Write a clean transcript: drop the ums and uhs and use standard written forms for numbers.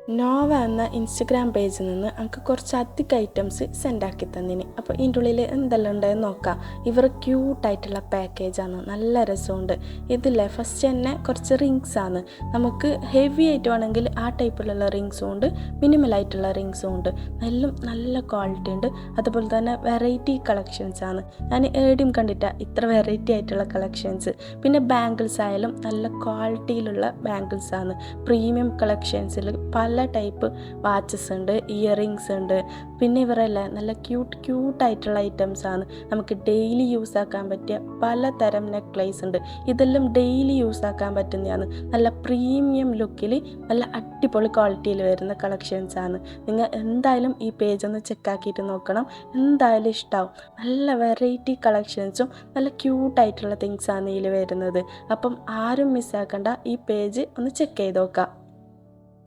Nova എന്ന Instagram പേജിൽ നിന്ന് എനിക്ക് കുറച്ച് അധികം ഐറ്റംസ് സെൻഡാക്കി തന്നിന്. അപ്പോൾ ഇതിൻ്റെ ഉള്ളിൽ എന്തെല്ലാം ഉണ്ടെന്ന് നോക്കാം. ഇവർ ക്യൂട്ടായിട്ടുള്ള പാക്കേജാണ്, നല്ല രസമുണ്ട്. ഇതില്ലേ ഫസ്റ്റ് തന്നെ കുറച്ച് റിങ്സാണ്. നമുക്ക് ഹെവി ആയിട്ട് വേണമെങ്കിൽ ആ ടൈപ്പിലുള്ള റിങ്സും ഉണ്ട്, മിനിമലായിട്ടുള്ള റിങ്സും ഉണ്ട്. എല്ലാം നല്ല ക്വാളിറ്റി ഉണ്ട്. അതുപോലെ തന്നെ വെറൈറ്റി കളക്ഷൻസാണ്. ഞാൻ ഏടിയും കണ്ടിട്ട ഇത്ര വെറൈറ്റി ആയിട്ടുള്ള കളക്ഷൻസ്. പിന്നെ ബാംഗിൾസ് ആയാലും നല്ല ക്വാളിറ്റിയിലുള്ള ബാംഗിൾസാണ്. പ്രീമിയം കളക്ഷൻസിൽ പല ടൈപ്പ് വാച്ചസ് ഉണ്ട്, ഇയറിങ്സ് ഉണ്ട്. പിന്നെ ഇവരെല്ലാം നല്ല ക്യൂട്ടായിട്ടുള്ള ഐറ്റംസാണ്. നമുക്ക് ഡെയിലി യൂസ് ആക്കാൻ പറ്റിയ പലതരം നെക്ലേസ് ഉണ്ട്. ഇതെല്ലാം ഡെയിലി യൂസ് ആക്കാൻ പറ്റുന്നതാണ്. നല്ല പ്രീമിയം ലുക്കിൽ നല്ല അടിപൊളി ക്വാളിറ്റിയിൽ വരുന്ന കളക്ഷൻസാണ്. നിങ്ങൾ എന്തായാലും ഈ പേജ് ഒന്ന് ചെക്കാക്കിയിട്ട് നോക്കണം, എന്തായാലും ഇഷ്ടമാവും. നല്ല വെറൈറ്റി കളക്ഷൻസും നല്ല ക്യൂട്ടായിട്ടുള്ള തിങ്സാണ് ഇതിൽ വരുന്നത്. അപ്പം ആരും മിസ്സാക്കണ്ട, ഈ പേജ് ഒന്ന് ചെക്ക് ചെയ്ത് നോക്കാം.